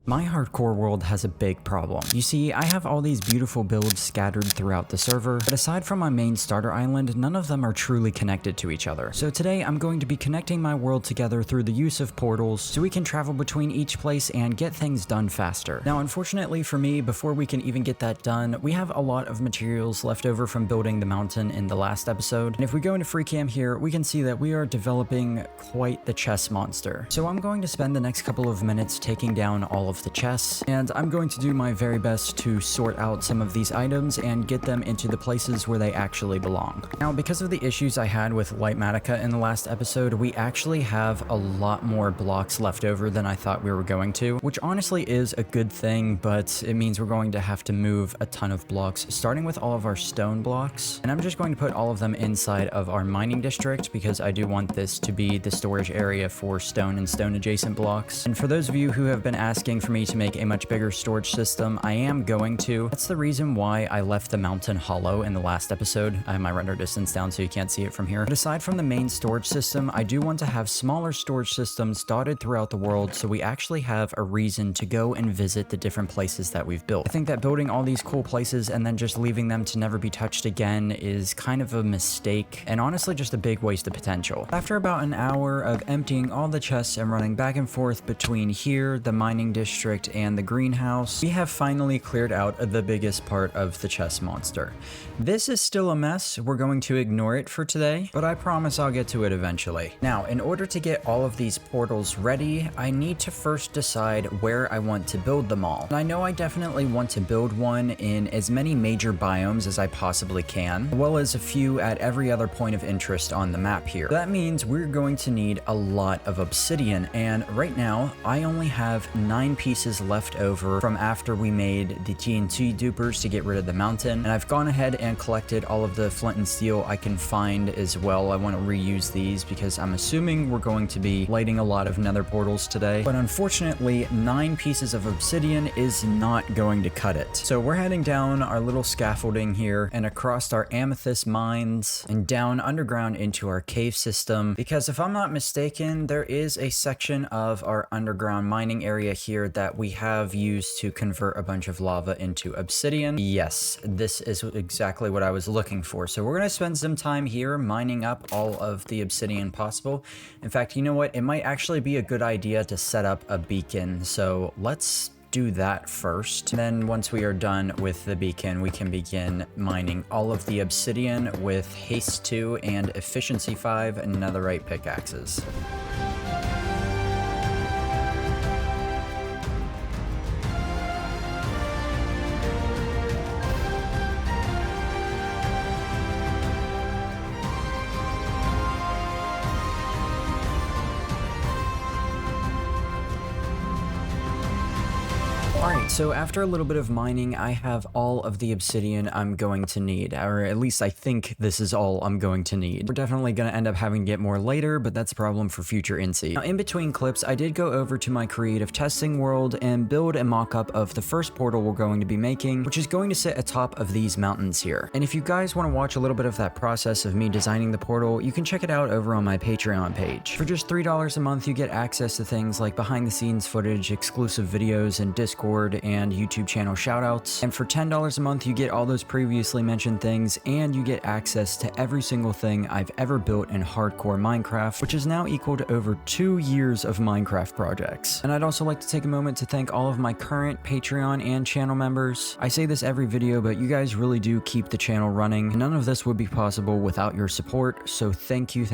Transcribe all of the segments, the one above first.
My hardcore world has a big problem. You see, I have all these beautiful builds scattered throughout the server, but aside from my main starter island, none of them are truly connected to each other. So today I'm going to be connecting my world together through the use of portals so we can travel between each place and get things done faster. Now, unfortunately for me, before we can even get that done, we have a lot of materials left over from building the mountain in the last episode. And if we go into free cam here, we can see that we are developing quite the chest monster. So I'm going to spend the next couple of minutes taking down all of the chests, and I'm going to do my very best to sort out some of these items and get them into the places where they actually belong. Now, because of the issues I had with Lightmatica in the last episode, we actually have a lot more blocks left over than I thought we were going to, which honestly is a good thing, but it means we're going to have to move a ton of blocks, starting with all of our stone blocks. And I'm just going to put all of them inside of our mining district because I do want this to be the storage area for stone and stone adjacent blocks. And for those of you who have been asking for me to make a much bigger storage system, I am going to. That's the reason why I left the mountain hollow in the last episode. I have my render distance down so you can't see it from here. But aside from the main storage system, I do want to have smaller storage systems dotted throughout the world so we actually have a reason to go and visit the different places that we've built. I think that building all these cool places and then just leaving them to never be touched again is kind of a mistake and honestly just a big waste of potential. After about an hour of emptying all the chests and running back and forth between here, the mining district, and the greenhouse, we have finally cleared out the biggest part of the chest monster. This is still a mess. We're going to ignore it for today, but I promise I'll get to it eventually. Now, in order to get all of these portals ready, I need to first decide where I want to build them all. And I know I definitely want to build one in as many major biomes as I possibly can, as well as a few at every other point of interest on the map here. That means we're going to need a lot of obsidian, and right now I only have 9 pieces left over from after we made the TNT dupers to get rid of the mountain, and I've gone ahead and collected all of the flint and steel I can find as well. I want to reuse these because I'm assuming we're going to be lighting a lot of nether portals today, but unfortunately 9 pieces of obsidian is not going to cut it. So we're heading down our little scaffolding here and across our amethyst mines and down underground into our cave system, because if I'm not mistaken, there is a section of our underground mining area here that we have used to convert a bunch of lava into obsidian. Yes, this is exactly what I was looking for. So we're going to spend some time here mining up all of the obsidian possible. In fact, you know what? It might actually be a good idea to set up a beacon. So let's do that first. Then once we are done with the beacon, we can begin mining all of the obsidian with haste 2 and efficiency 5 and netherite pickaxes. Alright, so after a little bit of mining, I have all of the obsidian I'm going to need, or at least I think this is all I'm going to need. We're definitely going to end up having to get more later, but that's a problem for future Incy. Now, in between clips, I did go over to my creative testing world and build a mock-up of the first portal we're going to be making, which is going to sit atop of these mountains here. And if you guys want to watch a little bit of that process of me designing the portal, you can check it out over on my Patreon page. For just $3 a month, you get access to things like behind-the-scenes footage, exclusive videos, and Discord and YouTube channel shoutouts. And for $10 a month, you get all those previously mentioned things, and you get access to every single thing I've ever built in hardcore Minecraft, which is now equal to over 2 years of Minecraft projects. And I'd also like to take a moment to thank all of my current Patreon and channel members. I say this every video, but you guys really do keep the channel running. None of this would be possible without your support, so thank you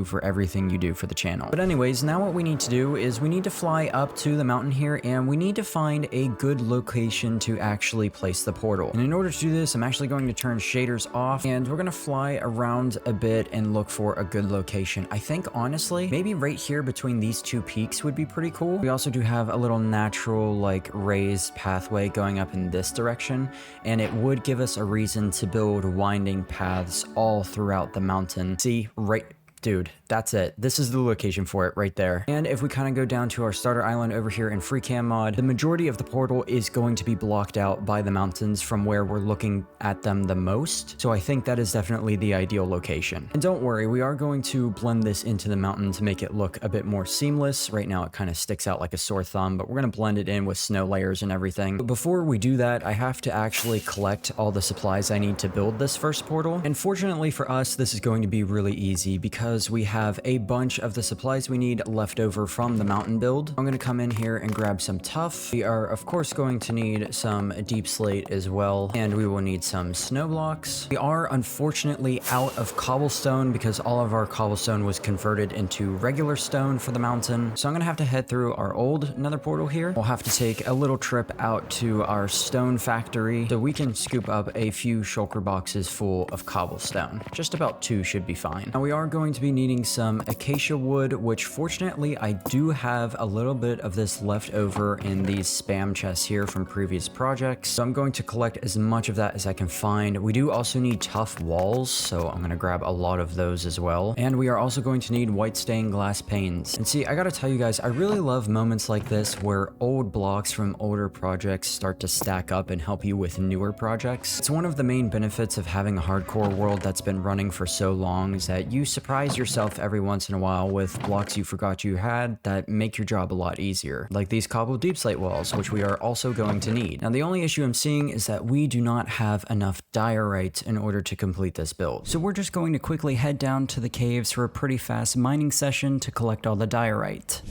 for everything you do for the channel. But anyways, now what we need to do is we need to fly up to the mountain here, and we need to find a good location to actually place the portal. And in order to do this, I'm actually going to turn shaders off, and we're going to fly around a bit and look for a good location. I think honestly, maybe right here between these 2 peaks would be pretty cool. We also do have a little natural like raised pathway going up in this direction, and it would give us a reason to build winding paths all throughout the mountain. See, right, dude, that's it. This is the location for it right there. And if we kind of go down to our starter island over here in FreeCam mod, the majority of the portal is going to be blocked out by the mountains from where we're looking at them the most. So I think that is definitely the ideal location. And don't worry, we are going to blend this into the mountain to make it look a bit more seamless. Right now it kind of sticks out like a sore thumb, but we're going to blend it in with snow layers and everything. But before we do that, I have to actually collect all the supplies I need to build this first portal. And fortunately for us, this is going to be really easy because we have a bunch of the supplies we need left over from the mountain build. I'm going to come in here and grab some tuff. We are of course going to need some deep slate as well, and we will need some snow blocks. We are unfortunately out of cobblestone because all of our cobblestone was converted into regular stone for the mountain. So I'm going to have to head through our old nether portal here. We'll have to take a little trip out to our stone factory so we can scoop up a few shulker boxes full of cobblestone. Just about 2 should be fine. Now we are going to be needing some acacia wood, which fortunately I do have a little bit of this left over in these spam chests here from previous projects. So I'm going to collect as much of that as I can find. We do also need tough walls, so I'm going to grab a lot of those as well. And we are also going to need white stained glass panes. And see, I gotta tell you guys, I really love moments like this where old blocks from older projects start to stack up and help you with newer projects. It's one of the main benefits of having a hardcore world that's been running for so long is that you surprise yourself every once in a while with blocks you forgot you had that make your job a lot easier. Like these cobble deep slate walls, which we are also going to need. Now the only issue I'm seeing is that we do not have enough diorite in order to complete this build. So we're just going to quickly head down to the caves for a pretty fast mining session to collect all the diorite.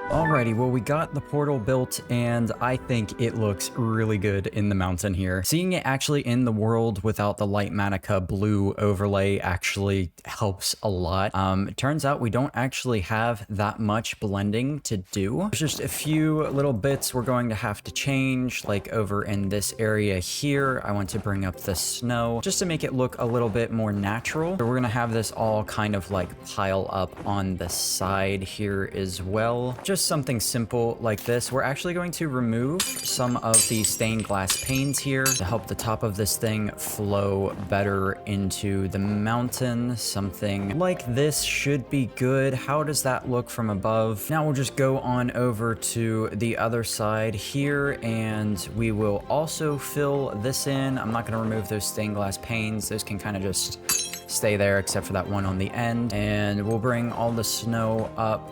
Alrighty, well we got the portal built and I think it looks really good in the mountain here. Seeing it actually in the world without the light Manica blue overlay actually helps a lot. It turns out we don't actually have that much blending to do. There's just a few little bits we're going to have to change, like over in this area here. I want to bring up the snow just to make it look a little bit more natural. So we're gonna have this all kind of like pile up on the side here as well. Just something simple like this. We're actually going to remove some of the stained glass panes here to help the top of this thing flow better into the mountain. Something like this should be good. How does that look from above? Now we'll just go on over to the other side here and we will also fill this in. I'm not going to remove those stained glass panes. Those can kind of just stay there except for that one on the end. And we'll bring all the snow up,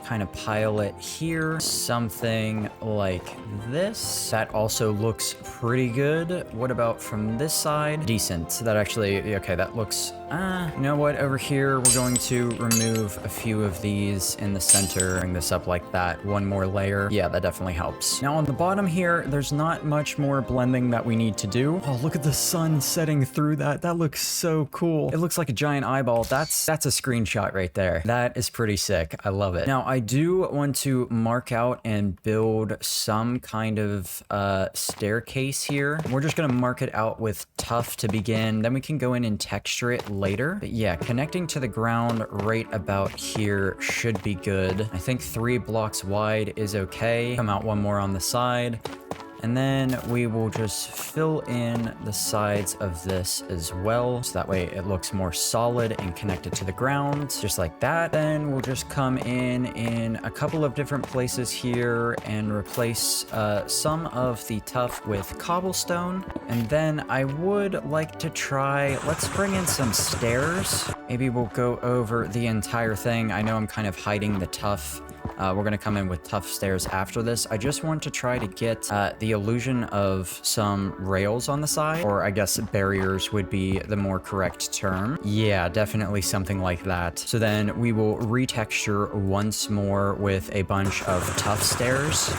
kind of pile it here, something like this. That also looks pretty good. What about from this side? Decent. That actually, okay, that looks, you know what, over here, we're going to remove a few of these in the center, bring this up like that, one more layer. Yeah, that definitely helps. Now on the bottom here, there's not much more blending that we need to do. Oh, look at the sun setting through that. That looks so cool. It looks like a giant eyeball. That's a screenshot right there. That is pretty sick. I love it. Now I do want to mark out and build some kind of staircase here. We're just going to mark it out with tuff to begin. Then we can go in and texture it later. But yeah, connecting to the ground right about here should be good. I think 3 blocks wide is okay. Come out one more on the side. And then we will just fill in the sides of this as well. So that way it looks more solid and connected to the ground, just like that. Then we'll just come in a couple of different places here and replace some of the tuff with cobblestone. And then I would like to try, let's bring in some stairs. Maybe we'll go over the entire thing. I know I'm kind of hiding the tuff. We're going to come in with tough stairs after this. I just want to try to get the illusion of some rails on the side, or I guess barriers would be the more correct term. Yeah, definitely something like that. So then we will retexture once more with a bunch of tough stairs.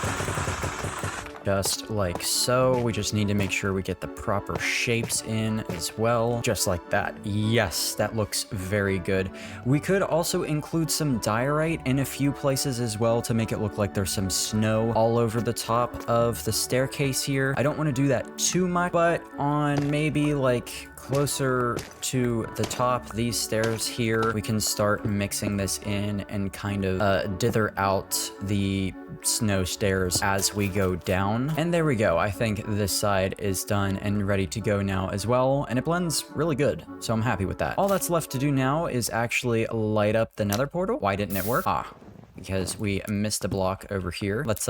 Just like so. We just need to make sure we get the proper shapes in as well. Just like that. Yes, that looks very good. We could also include some diorite in a few places as well to make it look like there's some snow all over the top of the staircase here. I don't want to do that too much, but on maybe like closer to the top, these stairs here, we can start mixing this in and kind of dither out the snow stairs as we go down. And there we go. I think this side is done and ready to go now as well, and it blends really good, so I'm happy with that. All that's left to do now is actually light up the nether portal. Why didn't it work? Because we missed a block over here. Let's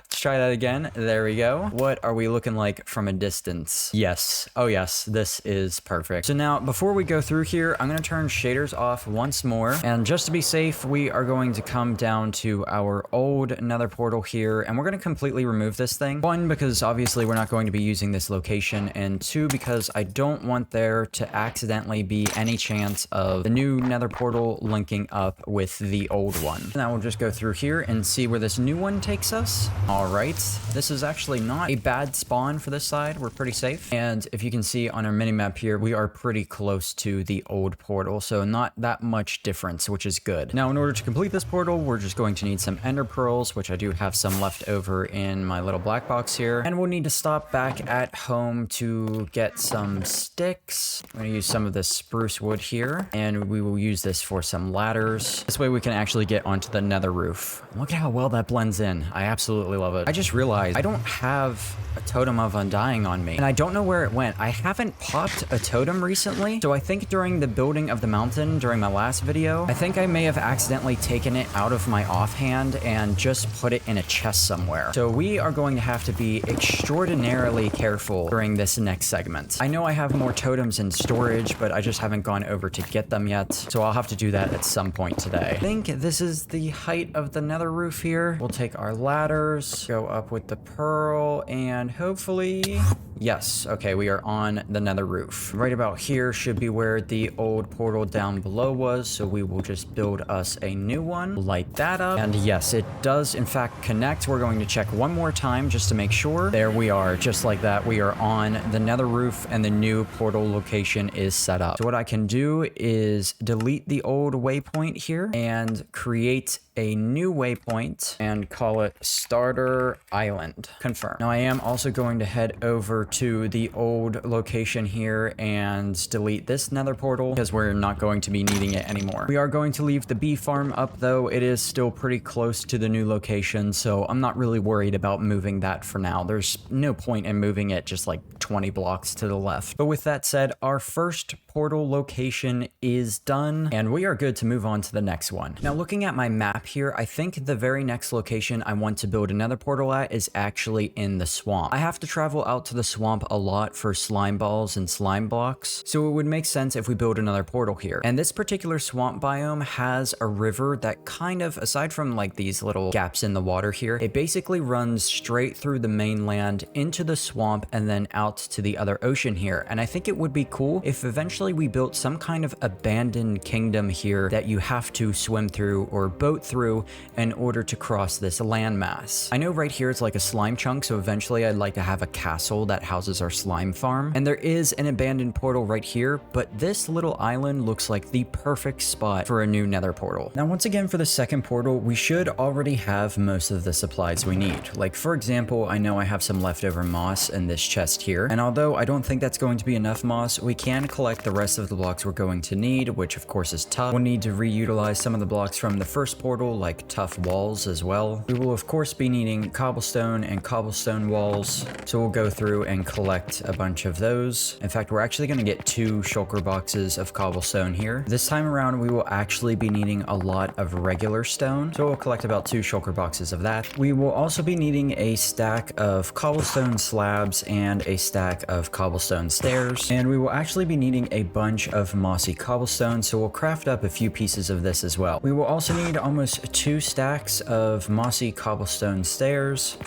try that again. There we go. What are we looking like from a distance? Yes. Oh yes, this is perfect. So now before we go through here, I'm gonna turn shaders off once more. And just to be safe, we are going to come down to our old nether portal here, and we're gonna completely remove this thing. One, because obviously we're not going to be using this location, and two, because I don't want there to accidentally be any chance of the new nether portal linking up with the old one. Now we'll just go through here and see where this new one takes us. All right, this is actually not a bad spawn for this side. We're pretty safe. And if you can see on our minimap here, we are pretty close to the old portal, so not that much difference, which is good. Now, in order to complete this portal, we're just going to need some ender pearls, which I do have some left over in my little black box here. And we'll need to stop back at home to get some sticks. I'm gonna use some of this spruce wood here, and we will use this for some ladders. This way we can actually get onto the nether roof. Look at how well that blends in. I absolutely love it. I just realized I don't have a totem of undying on me, and I don't know where it went. I haven't popped a totem recently, so I think during the building of the mountain during my last video, I think I may have accidentally taken it out of my offhand and just put it in a chest somewhere. So we are going to have to be extraordinarily careful during this next segment. I know I have more totems in storage, but I just haven't gone over to get them yet, so I'll have to do that at some point today. I think this is the height of the nether roof here. We'll take our ladders, go up with the pearl, and hopefully... Yes, okay, we are on the nether roof. Right about here should be where the old portal down below was, so we will just build us a new one, light that up, and yes, it does in fact connect. We're going to check one more time just to make sure. There we are, just like that. We are on the nether roof and the new portal location is set up. So what I can do is delete the old waypoint here and create a new waypoint and call it Starter Island. Confirm. Now I am also going to head over to the old location here and delete this nether portal because we're not going to be needing it anymore. We are going to leave the bee farm up though. It is still pretty close to the new location, so I'm not really worried about moving that for now. There's no point in moving it just like 20 blocks to the left. But with that said, our first portal location is done and we are good to move on to the next one. Now looking at my map here, I think the very next location I want to build another portal at is actually in the swamp. I have to travel out to the swamp a lot for slime balls and slime blocks, so it would make sense if we build another portal here. And this particular swamp biome has a river that kind of, aside from like these little gaps in the water here, it basically runs straight through the mainland into the swamp and then out to the other ocean here. And I think it would be cool if eventually we built some kind of abandoned kingdom here that you have to swim through or boat through in order to cross this landmass. I know right here it's like a slime chunk, so eventually I'd like to have a castle that houses our slime farm. And there is an abandoned portal right here, but this little island looks like the perfect spot for a new nether portal. Now once again, for the second portal, we should already have most of the supplies we need. Like for example, I know I have some leftover moss in this chest here, and although I don't think that's going to be enough moss, we can collect the rest of the blocks we're going to need, which of course is tough. We'll need to reutilize some of the blocks from the first portal, like tough walls as well. We will of course be needing cobblestone and cobblestone walls, so we'll go through and collect a bunch of those. In fact, we're actually going to get 2 shulker boxes of cobblestone here. This time around, we will actually be needing a lot of regular stone, so we'll collect about 2 shulker boxes of that. We will also be needing a stack of cobblestone slabs and a stack of cobblestone stairs, and we will actually be needing a bunch of mossy cobblestone, so we'll craft up a few pieces of this as well. We will also need almost 2 stacks of mossy cobblestone stairs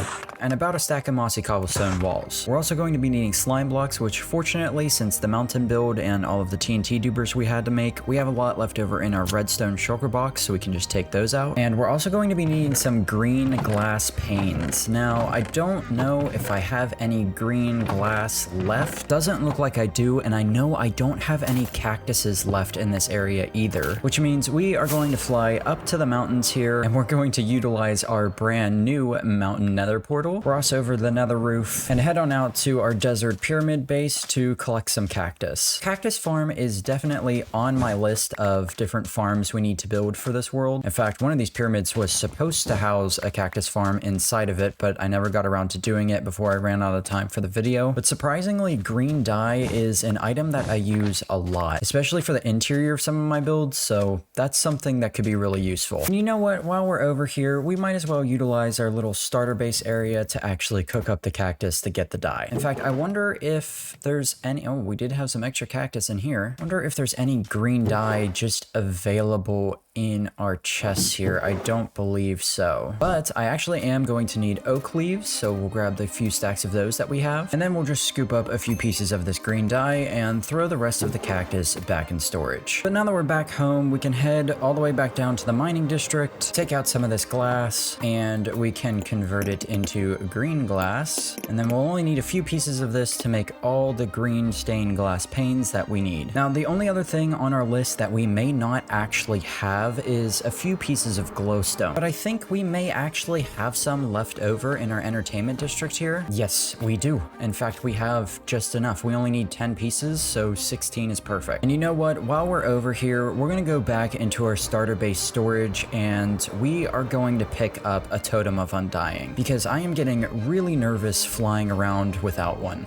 and about a stack of mossy cobblestone walls. We're also going to be needing slime blocks, which fortunately, since the mountain build and all of the TNT dupers we had to make, we have a lot left over in our redstone shulker box, so we can just take those out. And we're also going to be needing some green glass panes. Now, I don't know if I have any green glass left. Doesn't look like I do, and I know I don't have any cactuses left in this area either, which means we are going to fly up to the mountains here, and we're going to utilize our brand new mountain nether portal portal, cross over the nether roof, and head on out to our desert pyramid base to collect some cactus. Cactus farm is definitely on my list of different farms we need to build for this world. In fact, one of these pyramids was supposed to house a cactus farm inside of it, but I never got around to doing it before I ran out of time for the video. But surprisingly, green dye is an item that I use a lot, especially for the interior of some of my builds, so that's something that could be really useful. And you know what? While we're over here, we might as well utilize our little starter base area to actually cook up the cactus to get the dye. In fact, I wonder if there's any... Oh, we did have some extra cactus in here. I wonder if there's any green dye just available in our chests here. I don't believe so. But I actually am going to need oak leaves, so we'll grab the few stacks of those that we have, and then we'll just scoop up a few pieces of this green dye and throw the rest of the cactus back in storage. But now that we're back home, we can head all the way back down to the mining district, take out some of this glass, and we can convert it into green glass, and then we'll only need a few pieces of this to make all the green stained glass panes that we need. Now, the only other thing on our list that we may not actually have is a few pieces of glowstone, but I think we may actually have some left over in our entertainment district here. Yes, we do. In fact, we have just enough. We only need 10 pieces, so 16 is perfect. And you know what? While we're over here, we're gonna go back into our starter base storage, and we are going to pick up a totem of undying, because I am getting really nervous flying around without one.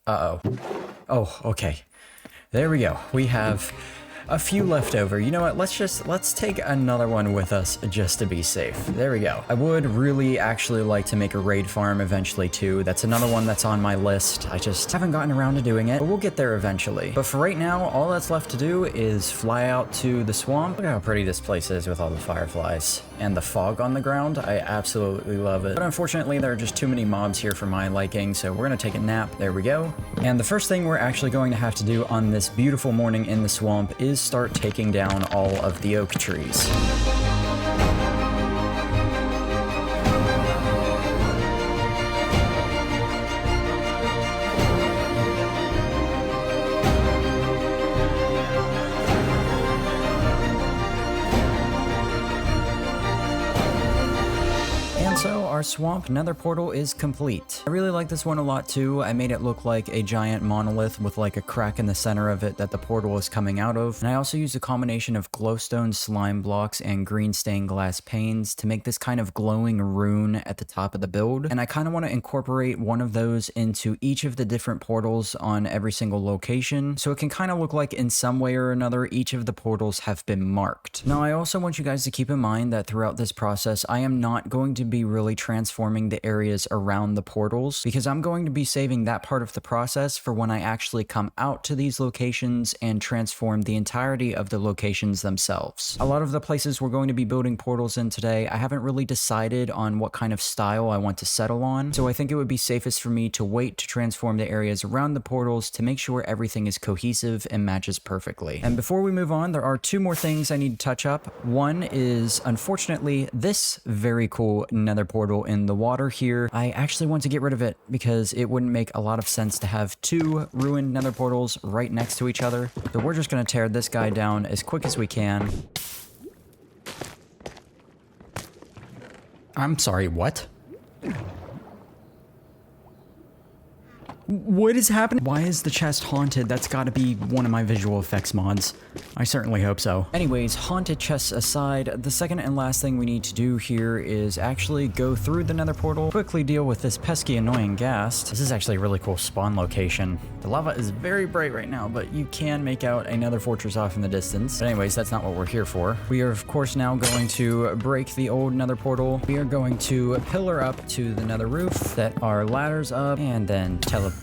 Uh-oh. Oh, okay. There we go. We have a few left over. You know what? Let's take another one with us just to be safe. There we go. I would really actually like to make a raid farm eventually too. That's another one that's on my list. I just haven't gotten around to doing it, but we'll get there eventually. But for right now, all that's left to do is fly out to the swamp. Look at how pretty this place is with all the fireflies and the fog on the ground. I absolutely love it. But unfortunately, there are just too many mobs here for my liking, so we're gonna take a nap. There we go. And the first thing we're actually going to have to do on this beautiful morning in the swamp is start taking down all of the oak trees. So our swamp nether portal is complete. I really like this one a lot too. I made it look like a giant monolith with like a crack in the center of it that the portal is coming out of. And I also used a combination of glowstone slime blocks and green stained glass panes to make this kind of glowing rune at the top of the build. And I kind of want to incorporate one of those into each of the different portals on every single location, so it can kind of look like in some way or another each of the portals have been marked. Now I also want you guys to keep in mind that throughout this process I am not going to be really transforming the areas around the portals, because I'm going to be saving that part of the process for when I actually come out to these locations and transform the entirety of the locations themselves. A lot of the places we're going to be building portals in today, I haven't really decided on what kind of style I want to settle on, so I think it would be safest for me to wait to transform the areas around the portals to make sure everything is cohesive and matches perfectly. And before we move on, there are two more things I need to touch up. One is, unfortunately, this very cool nether portal in the water here. I actually want to get rid of it because it wouldn't make a lot of sense to have two ruined nether portals right next to each other. So we're just going to tear this guy down as quick as we can. I'm sorry, what? What is happening? Why is the chest haunted? That's got to be one of my visual effects mods. I certainly hope so. Anyways, haunted chests aside, the second and last thing we need to do here is actually go through the nether portal, quickly deal with this pesky annoying ghast. This is actually a really cool spawn location. The lava is very bright right now, but you can make out another fortress off in the distance. But anyways, that's not what we're here for. We are, of course, now going to break the old nether portal. We are going to pillar up to the nether roof, set our ladders up, and then teleport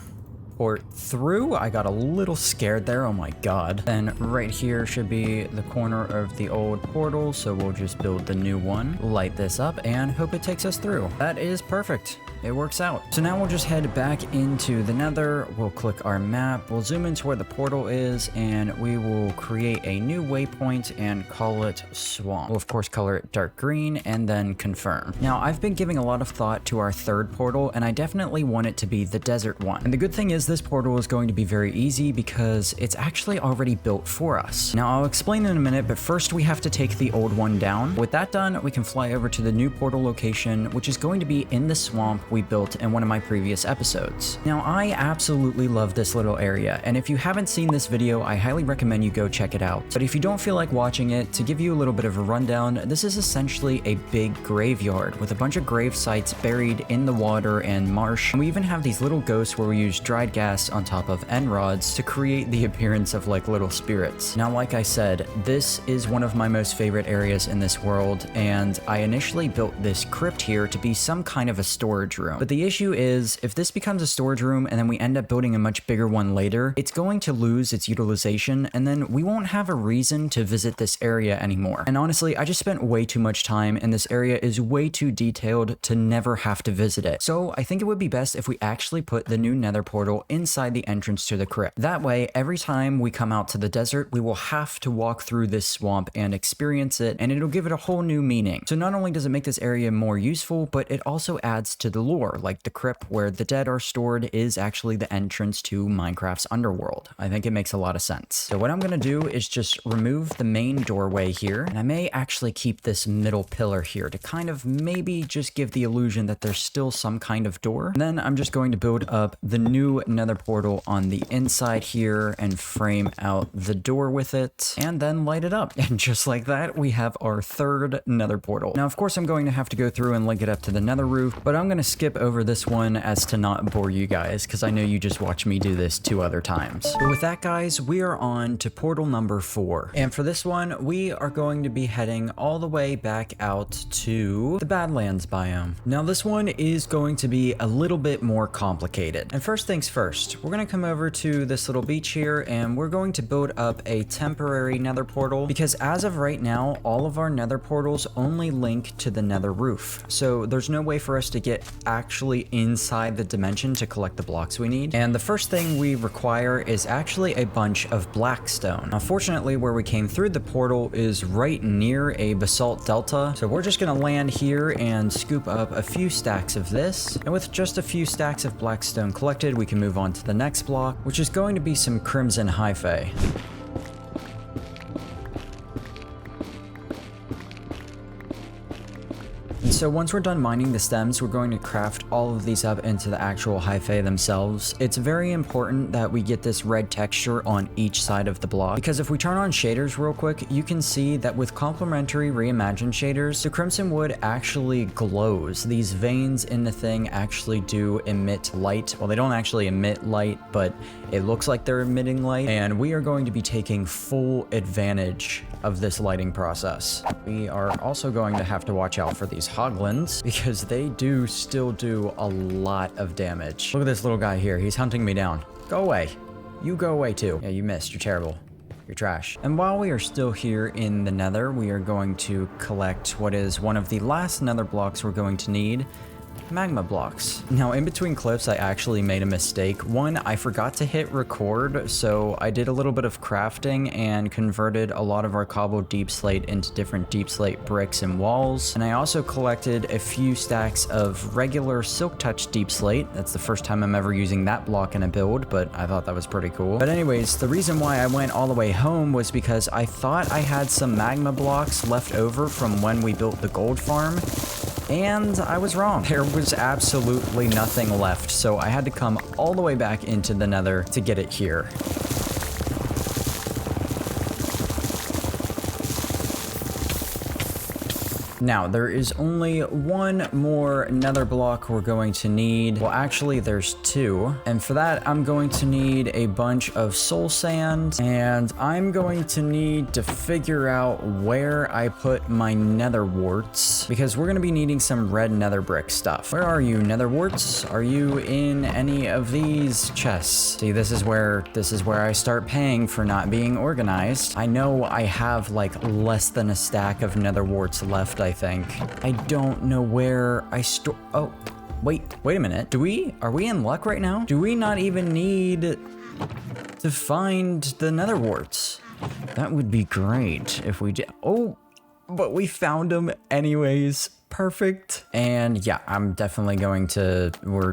through. I got a little scared there, oh my god. Then right here should be the corner of the old portal, so we'll just build the new one, light this up, and hope it takes us through. That is perfect. It works out. So now we'll just head back into the nether. We'll click our map. We'll zoom into where the portal is, and we will create a new waypoint and call it Swamp. We'll of course color it dark green and then confirm. Now I've been giving a lot of thought to our third portal, and I definitely want it to be the desert one. And the good thing is this portal is going to be very easy because it's actually already built for us. Now I'll explain in a minute, but first we have to take the old one down. With that done, we can fly over to the new portal location, which is going to be in the swamp we built in one of my previous episodes. Now I absolutely love this little area, and if you haven't seen this video, I highly recommend you go check it out. But if you don't feel like watching it, to give you a little bit of a rundown, this is essentially a big graveyard with a bunch of grave sites buried in the water and marsh. And we even have these little ghosts where we use dried gas on top of end rods to create the appearance of like little spirits. Now, like I said, this is one of my most favorite areas in this world, and I initially built this crypt here to be some kind of a storage room. But the issue is, if this becomes a storage room and then we end up building a much bigger one later, it's going to lose its utilization, and then we won't have a reason to visit this area anymore. And honestly, I just spent way too much time, and this area is way too detailed to never have to visit it. So I think it would be best if we actually put the new nether portal inside the entrance to the crypt. That way, every time we come out to the desert, we will have to walk through this swamp and experience it, and it'll give it a whole new meaning. So not only does it make this area more useful, but it also adds to the lore, like the crypt where the dead are stored is actually the entrance to Minecraft's underworld. I think it makes a lot of sense. So what I'm gonna do is just remove the main doorway here, and I may actually keep this middle pillar here to kind of maybe just give the illusion that there's still some kind of door. And then I'm just going to build up the new nether portal on the inside here and frame out the door with it, and then light it up. And just like that, we have our third nether portal. Now, of course, I'm going to have to go through and link it up to the nether roof, but I'm going to skip over this one as to not bore you guys, because I know you just watched me do this 2 other times. But with that, guys, we are on to portal number 4. And for this one, we are going to be heading all the way back out to the Badlands biome. Now, this one is going to be a little bit more complicated. And first things first, we're going to come over to this little beach here, and we're going to build up a temporary nether portal, because as of right now, all of our nether portals only link to the nether roof. So there's no way for us to get actually inside the dimension to collect the blocks we need. And the first thing we require is actually a bunch of blackstone. Now, fortunately, where we came through the portal is right near a basalt delta. So we're just going to land here and scoop up a few stacks of this. And with just a few stacks of blackstone collected, we can move on to the next block, which is going to be some crimson hyphae. So once we're done mining the stems, we're going to craft all of these up into the actual hyphae themselves. It's very important that we get this red texture on each side of the block, because if we turn on shaders real quick, you can see that with complementary reimagined shaders, the crimson wood actually glows. These veins in the thing actually do emit light. Well, they don't actually emit light, but it looks like they're emitting light, and we are going to be taking full advantage of this lighting process. We are also going to have to watch out for these hoglins, because they do still do a lot of damage. Look at this little guy here. He's hunting me down. Go away. You go away too. Yeah, you missed. You're terrible. You're trash. And while we are still here in the nether, we are going to collect what is one of the last nether blocks we're going to need. Magma blocks. Now, in between clips, I actually made a mistake. One, I forgot to hit record, so I did a little bit of crafting and converted a lot of our cobbled deep slate into different deep slate bricks and walls. And I also collected a few stacks of regular silk touch deep slate. That's the first time I'm ever using that block in a build, but I thought that was pretty cool. But anyways, the reason why I went all the way home was because I thought I had some magma blocks left over from when we built the gold farm. And I was wrong. There was absolutely nothing left, so I had to come all the way back into the nether to get it here. Now, there is only one more nether block we're going to need. Well, actually, there's 2. And for that, I'm going to need a bunch of soul sand. And I'm going to need to figure out where I put my nether warts, because we're going to be needing some red nether brick stuff. Where are you, nether warts? Are you in any of these chests? See, this is where I start paying for not being organized. I know I have like less than a stack of nether warts left, I think. I don't know where I store. Oh, wait a minute. Are we in luck right now? Do we not even need to find the nether warts? That would be great if we did. Oh, but we found them anyways. Perfect. And yeah, we're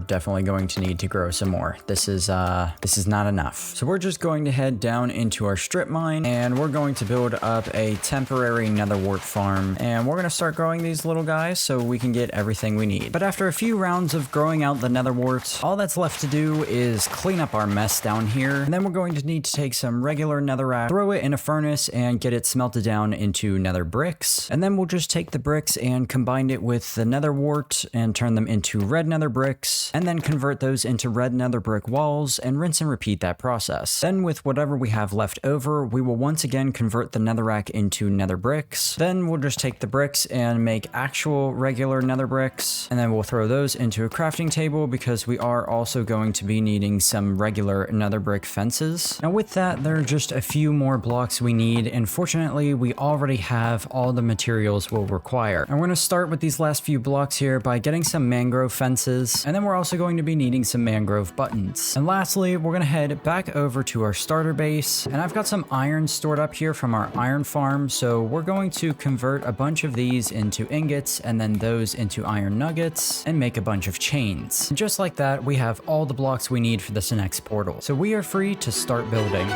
definitely going to need to grow some more. This is not enough. So we're just going to head down into our strip mine, and we're going to build up a temporary nether wart farm, and we're going to start growing these little guys so we can get everything we need. But after a few rounds of growing out the nether warts, all that's left to do is clean up our mess down here, and then we're going to need to take some regular netherrack, throw it in a furnace, and get it smelted down into nether bricks. And then we'll just take the bricks and combine it with the nether wart and turn them into red nether bricks, and then convert those into red nether brick walls and rinse and repeat that process. Then with whatever we have left over, we will once again convert the netherrack into nether bricks. Then we'll just take the bricks and make actual regular nether bricks, and then we'll throw those into a crafting table because we are also going to be needing some regular nether brick fences. Now with that, there are just a few more blocks we need, and fortunately we already have all the materials we'll require. And we're going to start with these last few blocks here by getting some mangrove fences, and then we're also going to be needing some mangrove buttons. And lastly, we're going to head back over to our starter base, and I've got some iron stored up here from our iron farm, so we're going to convert a bunch of these into ingots and then those into iron nuggets and make a bunch of chains. And just like that, we have all the blocks we need for this next portal. So we are free to start building.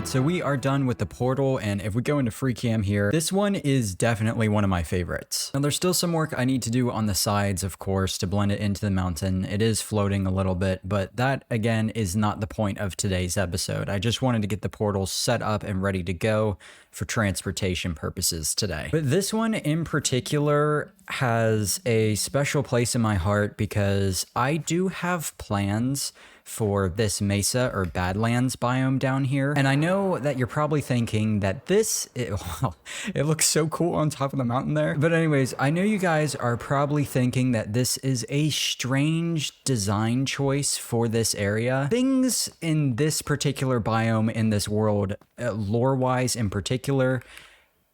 So we are done with the portal, and if we go into free cam here, this one is definitely one of my favorites. Now there's still some work I need to do on the sides, of course, to blend it into the mountain. It is floating a little bit, but that again is not the point of today's episode. I just wanted to get the portal set up and ready to go for transportation purposes today. But this one in particular has a special place in my heart because I do have plans for this mesa or Badlands biome down here. And I know that you're probably thinking that it looks so cool on top of the mountain there. But anyways, I know you guys are probably thinking that this is a strange design choice for this area. Things in this particular biome in this world, lore-wise in particular,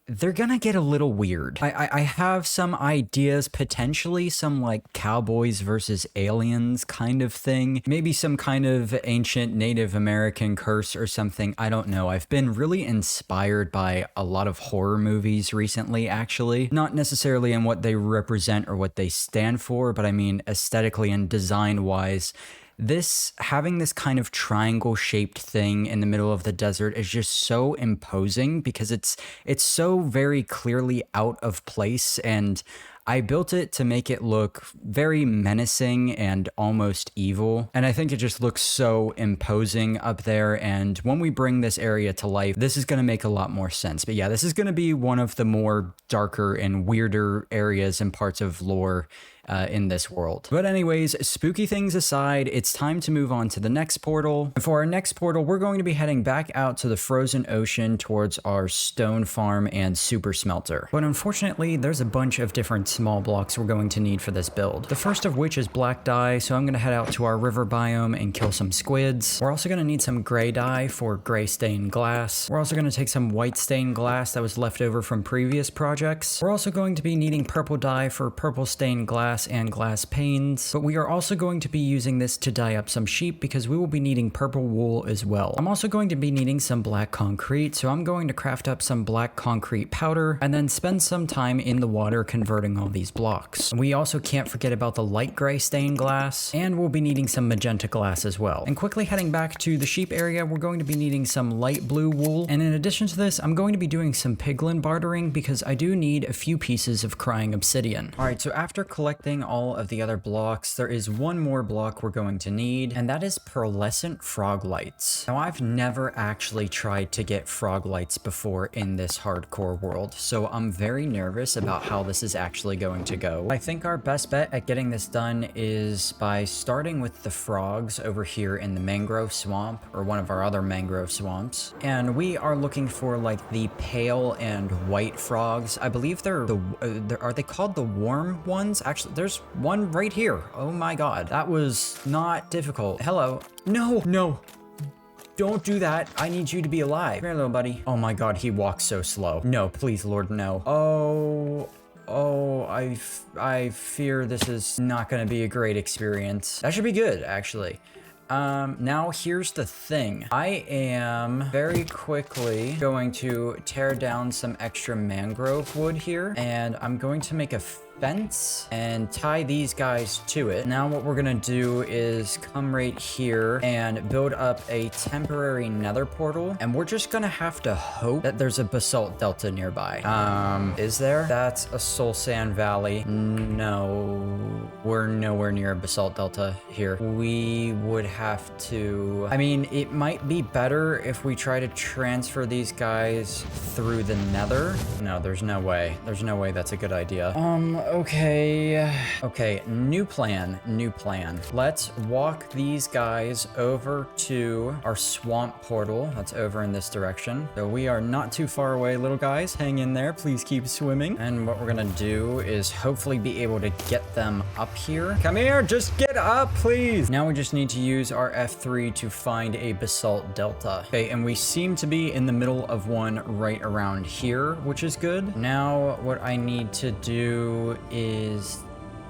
they're gonna get a little weird. I have some ideas, potentially some like cowboys versus aliens kind of thing. Maybe some kind of ancient Native American curse or something. I don't know. I've been really inspired by a lot of horror movies recently, actually. Not necessarily in what they represent or what they stand for, but I mean aesthetically and design-wise. Having this kind of triangle shaped thing in the middle of the desert is just so imposing because it's so very clearly out of place, and I built it to make it look very menacing and almost evil. And I think it just looks so imposing up there. And when we bring this area to life, this is going to make a lot more sense. But yeah, this is going to be one of the more darker and weirder areas and parts of lore in this world. But anyways, spooky things aside, it's time to move on to the next portal. And for our next portal, we're going to be heading back out to the frozen ocean towards our stone farm and super smelter. But unfortunately, there's a bunch of different small blocks we're going to need for this build. The first of which is black dye, so I'm going to head out to our river biome and kill some squids. We're also going to need some gray dye for gray stained glass. We're also going to take some white stained glass that was left over from previous projects. We're also going to be needing purple dye for purple stained glass glass and glass panes, but we are also going to be using this to dye up some sheep because we will be needing purple wool as well. I'm also going to be needing some black concrete, so I'm going to craft up some black concrete powder and then spend some time in the water converting all these blocks. We also can't forget about the light gray stained glass, and we'll be needing some magenta glass as well. And quickly heading back to the sheep area, we're going to be needing some light blue wool, and in addition to this, I'm going to be doing some piglin bartering because I do need a few pieces of crying obsidian. Alright, so after collecting all of the other blocks, there is one more block we're going to need, and that is pearlescent frog lights. Now, I've never actually tried to get frog lights before in this hardcore world, so I'm very nervous about how this is actually going to go. I think our best bet at getting this done is by starting with the frogs over here in the mangrove swamp, or one of our other mangrove swamps, and we are looking for like the pale and white frogs. I believe they're are they called the warm ones? Actually, there's one right here. Oh my god, that was not difficult. Hello. No. Don't do that. I need you to be alive. Come here, little buddy. Oh my god, he walks so slow. No, please, Lord, no. Oh, I fear this is not going to be a great experience. That should be good, actually. Now here's the thing. I am very quickly going to tear down some extra mangrove wood here, and I'm going to make a fence and tie these guys to it. Now what we're gonna do is come right here and build up a temporary nether portal, and we're just gonna have to hope that there's a basalt delta nearby. Is there? That's a soul sand valley. No, we're nowhere near a basalt delta here. We would have to, I mean, it might be better if we try to transfer these guys through the nether. No, there's no way. There's no way that's a good idea. Okay, new plan. Let's walk these guys over to our swamp portal that's over in this direction. So we are not too far away, little guys. Hang in there, please keep swimming. And what we're gonna do is hopefully be able to get them up here. Come here, just get up, please. Now we just need to use our F3 to find a basalt delta. Okay, and we seem to be in the middle of one right around here, which is good. Now what I need to do is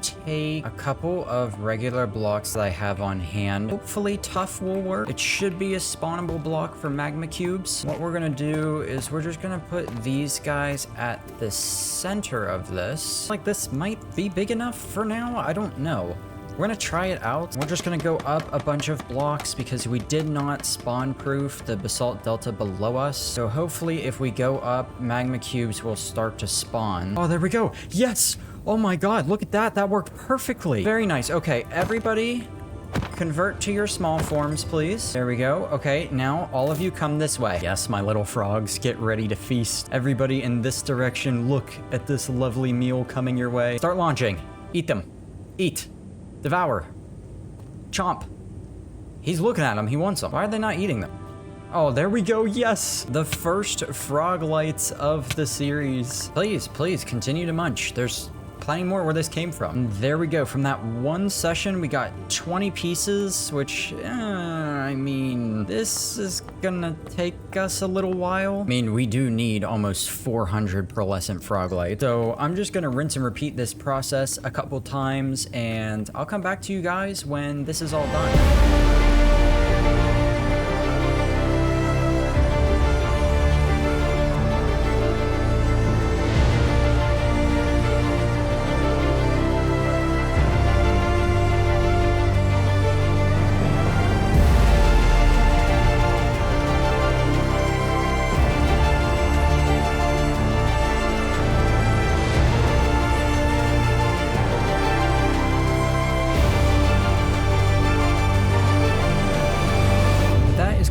take a couple of regular blocks that I have on hand. Hopefully tough will work. It should be a spawnable block for magma cubes. What we're gonna do is we're just gonna put these guys at the center of this. Like, this might be big enough for now. I don't know. We're gonna try it out. We're just gonna go up a bunch of blocks because we did not spawn proof the basalt delta below us. So hopefully if we go up, magma cubes will start to spawn. Oh, there we go. Yes. Oh my god, look at that. That worked perfectly. Very nice. Okay, everybody convert to your small forms, please. There we go. Okay, now all of you come this way. Yes, my little frogs, get ready to feast. Everybody in this direction, look at this lovely meal coming your way. Start launching. Eat them. Eat. Devour. Chomp. He's looking at them. He wants them. Why are they not eating them? Oh, there we go. Yes. The first frog lights of the series. Please continue to munch. There's plenty more where this came from. And there we go. From that one session, we got 20 pieces, which, I mean, this is gonna take us a little while. I mean, we do need almost 400 pearlescent frog lights. So I'm just gonna rinse and repeat this process a couple times, and I'll come back to you guys when this is all done.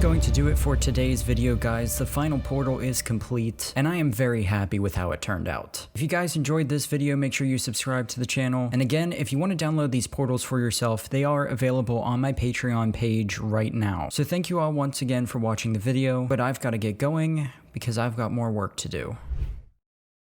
Going to do it for today's video, guys. The final portal is complete, and I am very happy with how it turned out. If you guys enjoyed this video, make sure you subscribe to the channel. And again, if you want to download these portals for yourself, they are available on my Patreon page right now. So thank you all once again for watching the video, but I've got to get going because I've got more work to do.